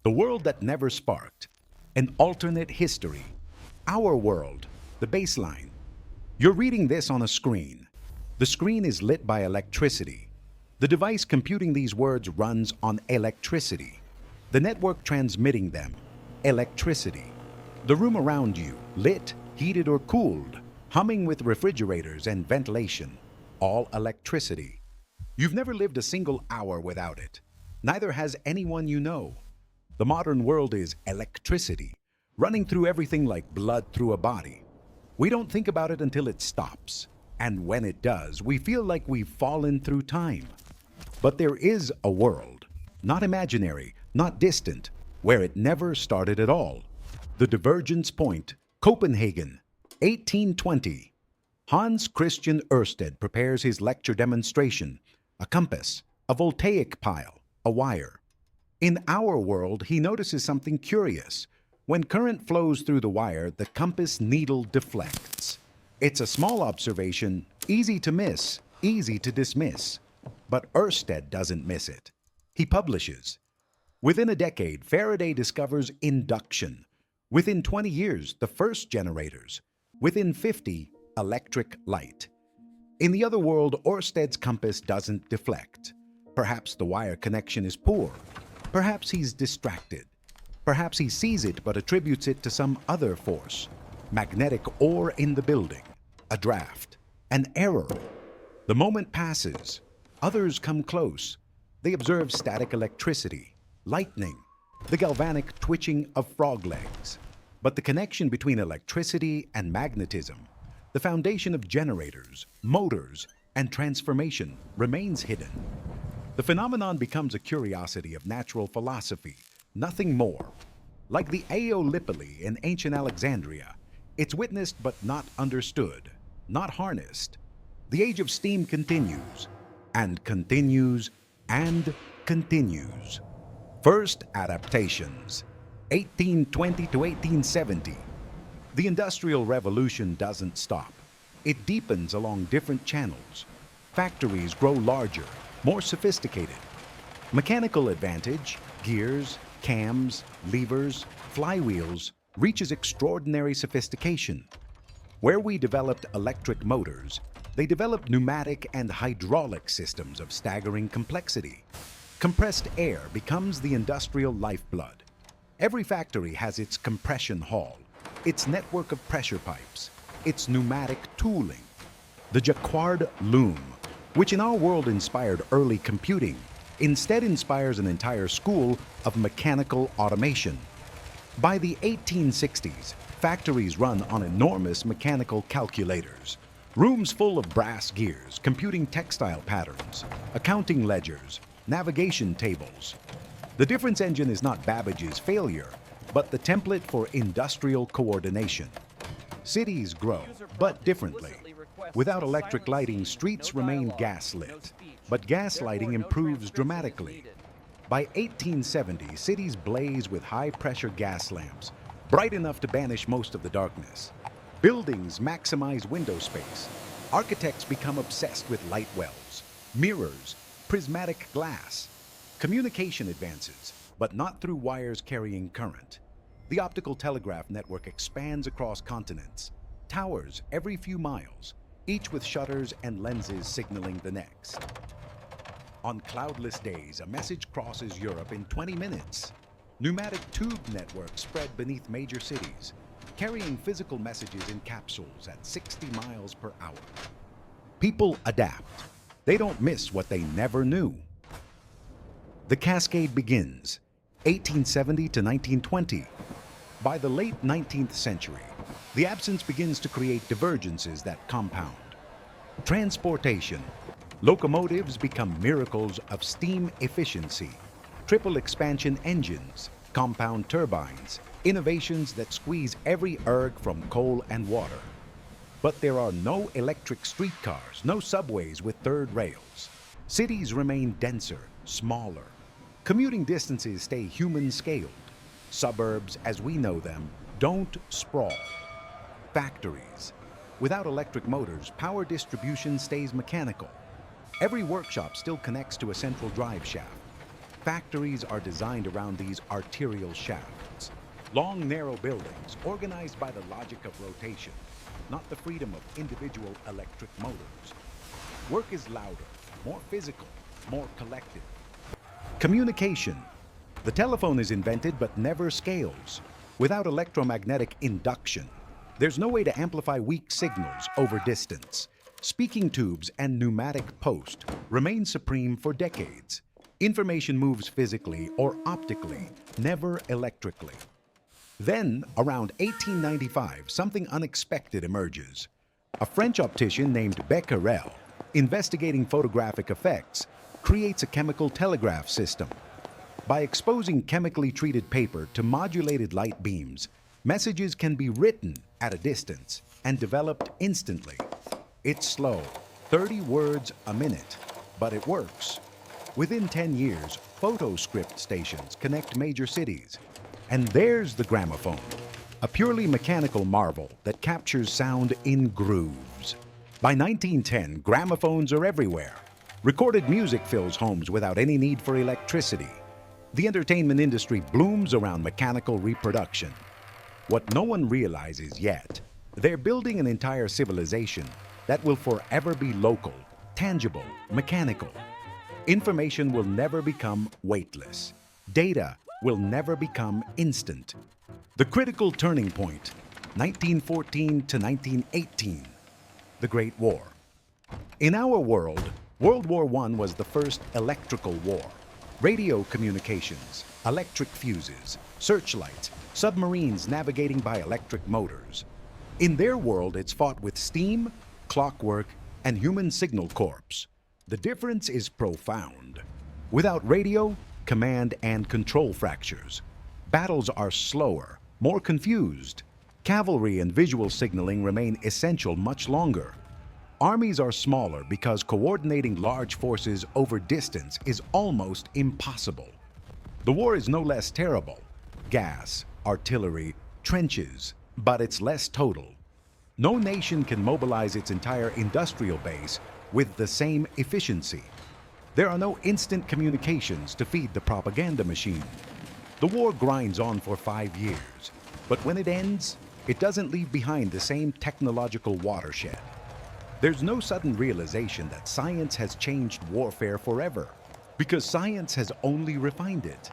The world that never sparked. An alternate history. Our world. The baseline. You're reading this on a screen. The screen is lit by electricity. The device computing these words runs on electricity. The network transmitting them. Electricity. The room around you, lit, heated or cooled, humming with refrigerators and ventilation. All electricity. You've never lived a single hour without it. Neither has anyone you know. The modern world is electricity, running through everything like blood through a body. We don't think about it until it stops. And when it does, we feel like we've fallen through time. But there is a world, not imaginary, not distant, where it never started at all. The Divergence Point, Copenhagen, 1820. Hans Christian Ørsted prepares his lecture demonstration, a compass, a voltaic pile, a wire. In our world, he notices something curious. When current flows through the wire, the compass needle deflects. It's a small observation, easy to miss, easy to dismiss. But Ørsted doesn't miss it. He publishes. Within a decade, Faraday discovers induction. Within 20 years, the first generators. Within 50, electric light. In the other world, Ørsted's compass doesn't deflect. Perhaps the wire connection is poor. Perhaps he's distracted. Perhaps he sees it but attributes it to some other force. Magnetic ore in the building. A draft. An error. The moment passes. Others come close. They observe static electricity, lightning, the galvanic twitching of frog legs. But the connection between electricity and magnetism, the foundation of generators, motors, and transformation remains hidden. The phenomenon becomes a curiosity of natural philosophy, nothing more. Like the Aeolipile in ancient Alexandria, it's witnessed but not understood, not harnessed. The age of steam continues, and continues, and continues. First adaptations, 1820 to 1870. The Industrial Revolution doesn't stop. It deepens along different channels. Factories grow larger, more sophisticated. Mechanical advantage, gears, cams, levers, flywheels, reaches extraordinary sophistication. Where we developed electric motors, they developed pneumatic and hydraulic systems of staggering complexity. Compressed air becomes the industrial lifeblood. Every factory has its compression hall, its network of pressure pipes, its pneumatic tooling. The Jacquard loom, which in our world inspired early computing, instead inspires an entire school of mechanical automation. By the 1860s, factories run on enormous mechanical calculators, rooms full of brass gears, computing textile patterns, accounting ledgers, navigation tables. The difference engine is not Babbage's failure, but the template for industrial coordination. Cities grow, but differently. Without electric lighting, streets remain gas-lit, but gas lighting improves dramatically. By 1870, cities blaze with high-pressure gas lamps, bright enough to banish most of the darkness. Buildings maximize window space. Architects become obsessed with light wells, mirrors, prismatic glass. Communication advances, but not through wires carrying current. The optical telegraph network expands across continents. Towers every few miles, each with shutters and lenses signaling the next. On cloudless days, a message crosses Europe in 20 minutes. Pneumatic tube networks spread beneath major cities, carrying physical messages in capsules at 60 miles per hour. People adapt. They don't miss what they never knew. The cascade begins, 1870 to 1920. By the late 19th century, the absence begins to create divergences that compound. Transportation. Locomotives become miracles of steam efficiency. Triple expansion engines, compound turbines, innovations that squeeze every erg from coal and water. But there are no electric streetcars, no subways with third rails. Cities remain denser, smaller. Commuting distances stay human-scaled. Suburbs, as we know them, don't sprawl. Factories. Without electric motors, power distribution stays mechanical. Every workshop still connects to a central drive shaft. Factories are designed around these arterial shafts, long, narrow buildings organized by the logic of rotation, not the freedom of individual electric motors. Work is louder, more physical, more collective. Communication. The telephone is invented but never scales. Without electromagnetic induction, there's no way to amplify weak signals over distance. Speaking tubes and pneumatic post remain supreme for decades. Information moves physically or optically, never electrically. Then, around 1895, something unexpected emerges. A French optician named Becquerel, investigating photographic effects, creates a chemical telegraph system. By exposing chemically treated paper to modulated light beams, messages can be written at a distance and developed instantly. It's slow, 30 words a minute, but it works. Within 10 years, photoscript stations connect major cities. And there's the gramophone, a purely mechanical marvel that captures sound in grooves. By 1910, gramophones are everywhere. Recorded music fills homes without any need for electricity. The entertainment industry blooms around mechanical reproduction. What no one realizes yet, they're building an entire civilization that will forever be local, tangible, mechanical. Information will never become weightless. Data will never become instant. The critical turning point, 1914 to 1918, the Great War. In our world, World War I was the first electrical war. Radio communications, electric fuses, searchlights, submarines navigating by electric motors. In their world, it's fought with steam, clockwork, and human signal corps. The difference is profound. Without radio, command and control fractures. Battles are slower, more confused. Cavalry and visual signaling remain essential much longer. Armies are smaller because coordinating large forces over distance is almost impossible. The war is no less terrible. Gas, artillery, trenches, but it's less total. No nation can mobilize its entire industrial base with the same efficiency. There are no instant communications to feed the propaganda machine. The war grinds on for 5 years, but when it ends, it doesn't leave behind the same technological watershed. There's no sudden realization that science has changed warfare forever, because science has only refined it.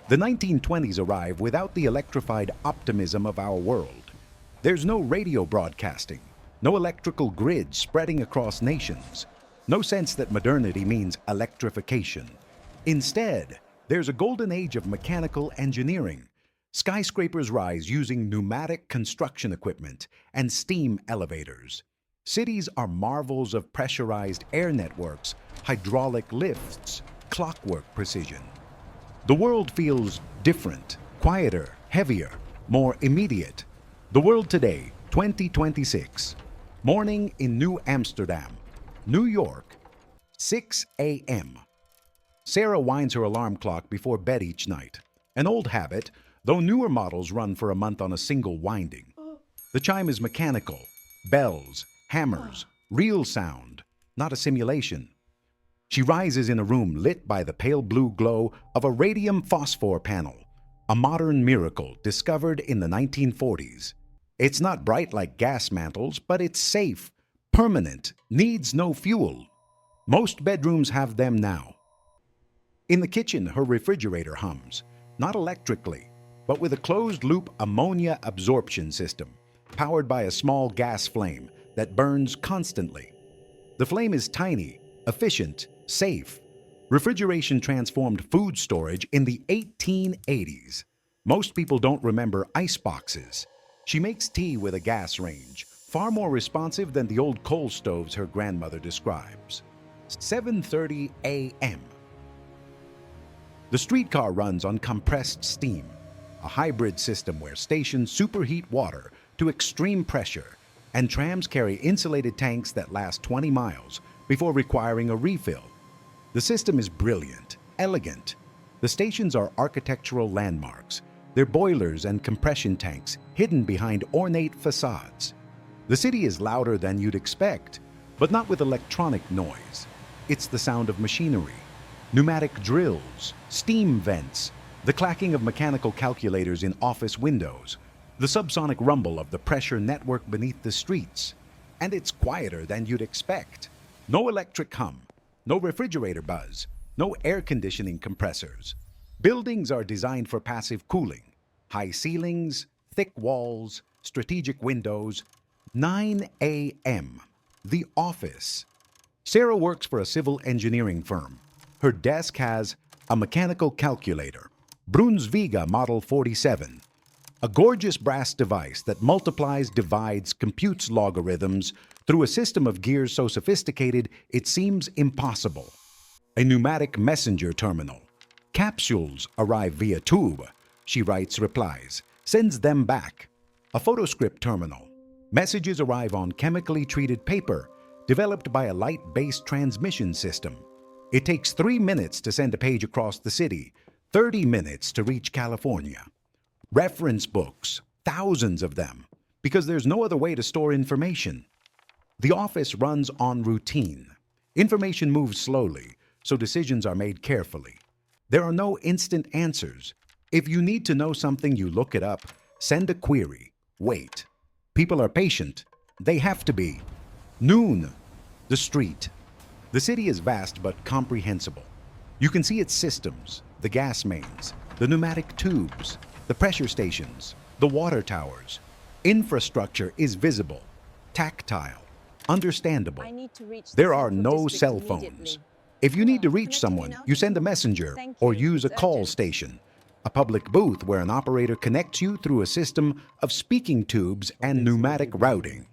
The 1920s arrive without the electrified optimism of our world. There's no radio broadcasting, no electrical grid spreading across nations, no sense that modernity means electrification. Instead, there's a golden age of mechanical engineering. Skyscrapers rise using pneumatic construction equipment and steam elevators. Cities are marvels of pressurized air networks, hydraulic lifts, clockwork precision. The world feels different, quieter, heavier, more immediate. The world today, 2026. Morning in New Amsterdam, New York, 6 a.m. Sarah winds her alarm clock before bed each night. An old habit, though newer models run for a month on a single winding. The chime is mechanical, bells, hammers, real sound, not a simulation. She rises in a room lit by the pale blue glow of a radium phosphor panel, a modern miracle discovered in the 1940s. It's not bright like gas mantles, but it's safe, permanent, needs no fuel. Most bedrooms have them now. In the kitchen, her refrigerator hums, not electrically, but with a closed-loop ammonia absorption system, powered by a small gas flame that burns constantly. The flame is tiny, efficient, safe. Refrigeration transformed food storage in the 1880s. Most people don't remember ice boxes. She makes tea with a gas range, far more responsive than the old coal stoves her grandmother describes. 7:30 a.m. The streetcar runs on compressed steam, a hybrid system where stations superheat water to extreme pressure, and trams carry insulated tanks that last 20 miles before requiring a refill. The system is brilliant, elegant. The stations are architectural landmarks, their boilers and compression tanks hidden behind ornate facades. The city is louder than you'd expect, but not with electronic noise. It's the sound of machinery. Pneumatic drills, steam vents, the clacking of mechanical calculators in office windows, the subsonic rumble of the pressure network beneath the streets. And it's quieter than you'd expect. No electric hum, no refrigerator buzz, no air conditioning compressors. Buildings are designed for passive cooling. High ceilings, thick walls, strategic windows. 9 a.m. The office. Sarah works for a civil engineering firm. Her desk has a mechanical calculator, Brunsviga Model 47, a gorgeous brass device that multiplies, divides, computes logarithms through a system of gears so sophisticated it seems impossible. A pneumatic messenger terminal. Capsules arrive via tube. She writes replies, sends them back. A photoscript terminal. Messages arrive on chemically treated paper, developed by a light-based transmission system. It takes 3 minutes to send a page across the city, 30 minutes to reach California. Reference books, thousands of them, because there's no other way to store information. The office runs on routine. Information moves slowly, so decisions are made carefully. There are no instant answers. If you need to know something, you look it up, send a query, wait. People are patient. They have to be. Noon. The street. The city is vast but comprehensible. You can see its systems, the gas mains, the pneumatic tubes, the pressure stations, the water towers. Infrastructure is visible, tactile, understandable. There are no cell phones. If you need to reach someone, you send a messenger or use a call station, a public booth where an operator connects you through a system of speaking tubes and pneumatic routing.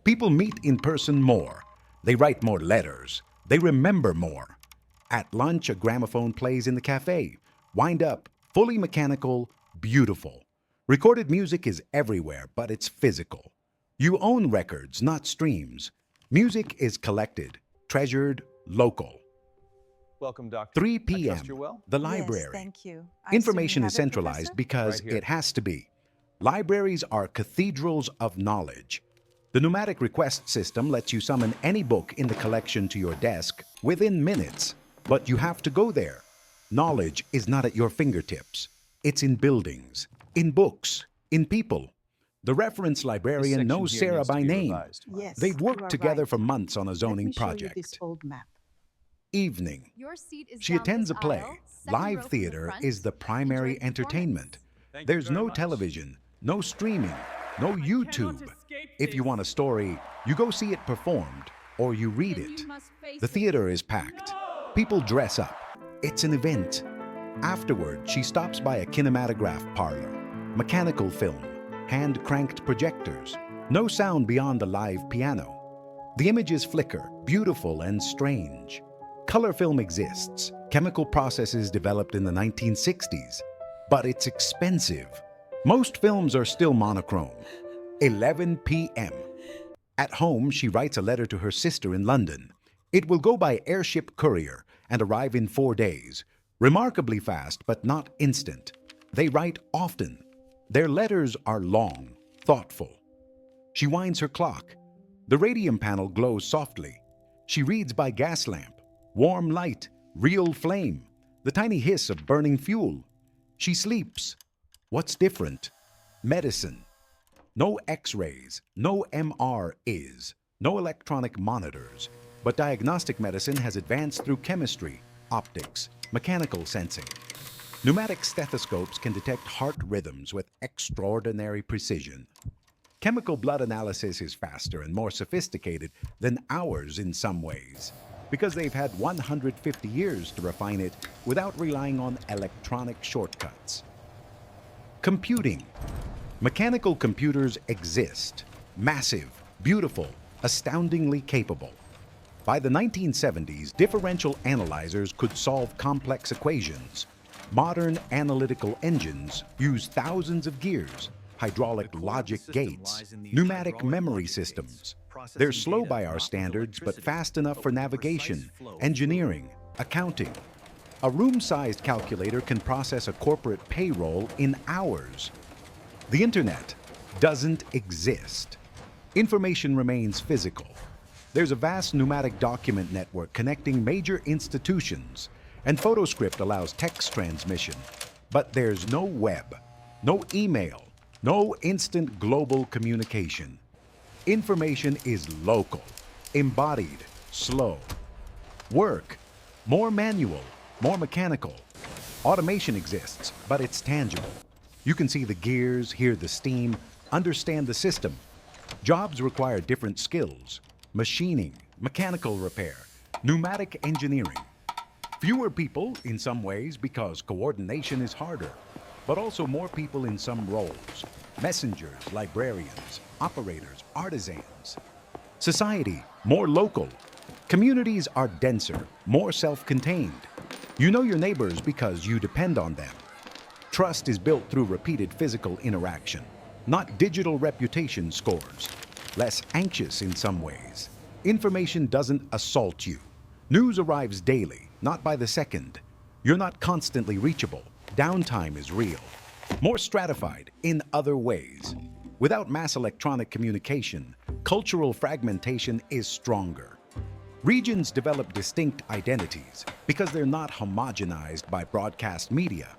People meet in person more. They write more letters. They remember more. At lunch, a gramophone plays in the cafe. Wind up, fully mechanical, beautiful. Recorded music is everywhere, but it's physical. You own records, not streams. Music is collected, treasured, local. Welcome, Doctor. 3 I p.m. trust you're well. The library. Yes, thank you. Information I is assume you have it, centralized Professor? because Right here. it has to be. Libraries are cathedrals of knowledge. The pneumatic request system lets you summon any book in the collection to your desk within minutes, but you have to go there. Knowledge is not at your fingertips. It's in buildings, in books, in people. The reference librarian section knows here Sarah needs to by be name. revised. Yes, They've you worked are together right. for months on a Let zoning me show you project. this old map. Evening. Your seat is She down attends a this play. aisle, second row Live from the theater front. is the primary Enjoy the entertainment. performance. Thank you There's very no much. television, no streaming, no YouTube. escape If you this. want a story, you go see it performed or you read Then it. you must face The it. theater is packed. People dress up. It's an event. Afterward, she stops by a kinematograph parlor, mechanical film, hand-cranked projectors, no sound beyond the live piano. The images flicker, beautiful and strange. Color film exists, chemical processes developed in the 1960s, but it's expensive. Most films are still monochrome. 11 p.m. At home, she writes a letter to her sister in London. It will go by airship courier and arrive in 4 days. Remarkably fast, but not instant. They write often. Their letters are long, thoughtful. She winds her clock. The radium panel glows softly. She reads by gas lamp. Warm light, real flame, the tiny hiss of burning fuel. She sleeps. What's different? Medicine. No X-rays, no MRIs, no electronic monitors. But diagnostic medicine has advanced through chemistry, optics, mechanical sensing. Pneumatic stethoscopes can detect heart rhythms with extraordinary precision. Chemical blood analysis is faster and more sophisticated than ours in some ways, because they've had 150 years to refine it without relying on electronic shortcuts. Computing. Mechanical computers exist. Massive, beautiful, astoundingly capable. By the 1970s, differential analyzers could solve complex equations. Modern analytical engines use thousands of gears, hydraulic logic gates, pneumatic memory systems. They're slow by our standards, but fast enough for navigation, engineering, accounting. A room-sized calculator can process a corporate payroll in hours. The internet doesn't exist. Information remains physical. There's a vast pneumatic document network connecting major institutions, And PhotoScript allows text transmission. But there's no web, no email, no instant global communication. Information is local, embodied, slow. Work, more manual, more mechanical. Automation exists, but it's tangible. You can see the gears, hear the steam, understand the system. Jobs require different skills: machining, mechanical repair, pneumatic engineering. Fewer people in some ways because coordination is harder, but also more people in some roles: messengers, librarians, operators, artisans. Society, more local. Communities are denser, more self-contained. You know your neighbors because you depend on them. Trust is built through repeated physical interaction, not digital reputation scores. Less anxious in some ways. Information doesn't assault you. News arrives daily, not by the second. You're not constantly reachable. Downtime is real. More stratified in other ways. Without mass electronic communication, cultural fragmentation is stronger. Regions develop distinct identities because they're not homogenized by broadcast media.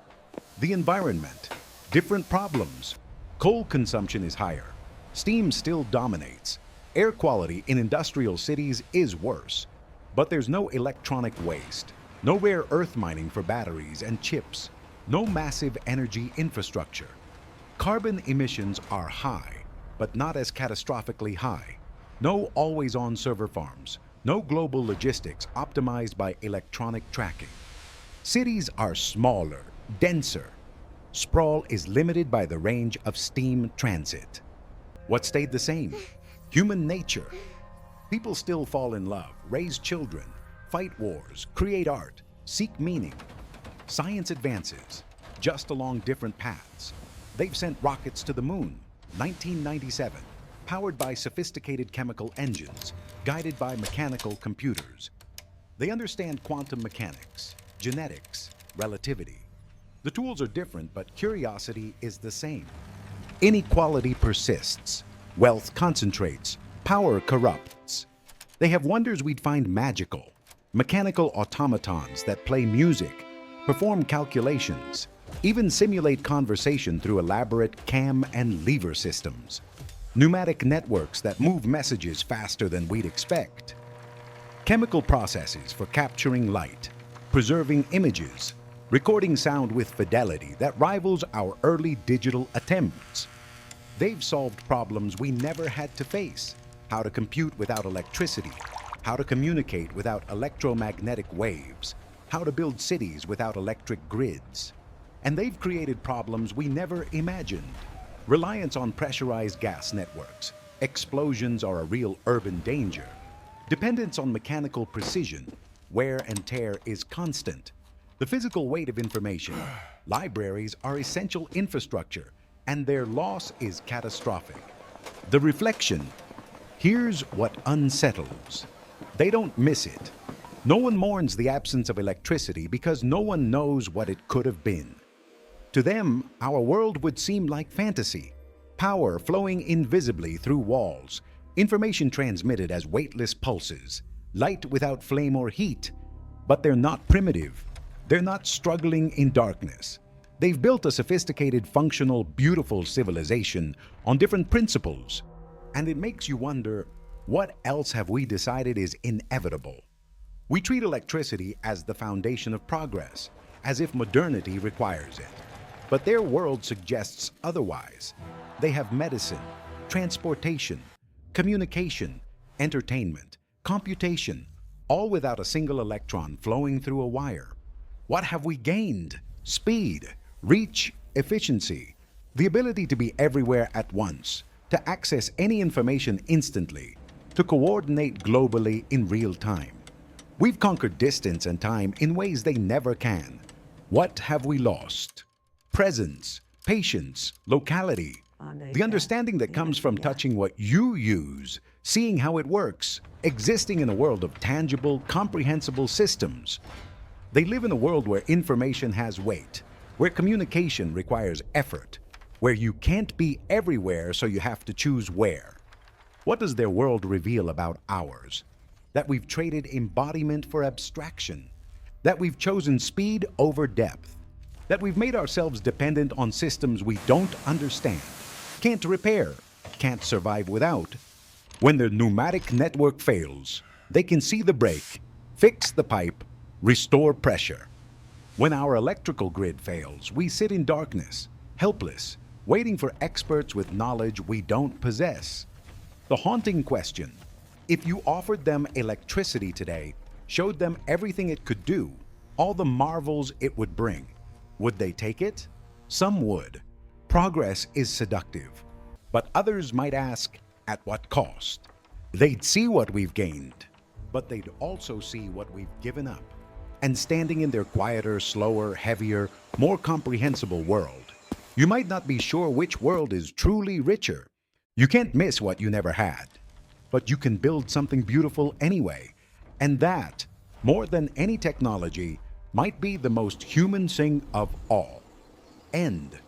The environment, different problems. Coal consumption is higher. Steam still dominates. Air quality in industrial cities is worse. But there's no electronic waste, no rare earth mining for batteries and chips, no massive energy infrastructure. Carbon emissions are high, but not as catastrophically high. No always-on server farms, no global logistics optimized by electronic tracking. Cities are smaller, denser. Sprawl is limited by the range of steam transit. What stayed the same? Human nature. People still fall in love, raise children, fight wars, create art, seek meaning. Science advances, just along different paths. They've sent rockets to the moon, 1997, powered by sophisticated chemical engines, guided by mechanical computers. They understand quantum mechanics, genetics, relativity. The tools are different, but curiosity is the same. Inequality persists, wealth concentrates, power corrupts. They have wonders we'd find magical, mechanical automatons that play music, perform calculations, even simulate conversation through elaborate cam and lever systems. Pneumatic networks that move messages faster than we'd expect. Chemical processes for capturing light, preserving images, recording sound with fidelity that rivals our early digital attempts. They've solved problems we never had to face: how to compute without electricity, how to communicate without electromagnetic waves, how to build cities without electric grids. And they've created problems we never imagined. Reliance on pressurized gas networks. Explosions are a real urban danger. Dependence on mechanical precision. Wear and tear is constant. The physical weight of information. Libraries are essential infrastructure, and their loss is catastrophic. The reflection. Here's what unsettles. They don't miss it. No one mourns the absence of electricity because no one knows what it could have been. To them, our world would seem like fantasy. Power flowing invisibly through walls, information transmitted as weightless pulses, light without flame or heat. But they're not primitive. They're not struggling in darkness. They've built a sophisticated, functional, beautiful civilization on different principles. And it makes you wonder, what else have we decided is inevitable? We treat electricity as the foundation of progress, as if modernity requires it. But their world suggests otherwise. They have medicine, transportation, communication, entertainment, computation, all without a single electron flowing through a wire. What have we gained? Speed, reach, efficiency, the ability to be everywhere at once, to access any information instantly, to coordinate globally in real time. We've conquered distance and time in ways they never can. What have we lost? Presence, patience, locality. The understanding that comes from touching what you use, seeing how it works, existing in a world of tangible, comprehensible systems. They live in a world where information has weight, where communication requires effort, where you can't be everywhere so you have to choose where. What does their world reveal about ours? That we've traded embodiment for abstraction, that we've chosen speed over depth, that we've made ourselves dependent on systems we don't understand, can't repair, can't survive without. When their pneumatic network fails, they can see the break, fix the pipe, restore pressure. When our electrical grid fails, we sit in darkness, helpless, waiting for experts with knowledge we don't possess. The haunting question: if you offered them electricity today, showed them everything it could do, all the marvels it would bring, would they take it? Some would. Progress is seductive. But others might ask, at what cost? They'd see what we've gained, but they'd also see what we've given up. And standing in their quieter, slower, heavier, more comprehensible world, you might not be sure which world is truly richer. You can't miss what you never had, but you can build something beautiful anyway. And that, more than any technology, might be the most human thing of all. End.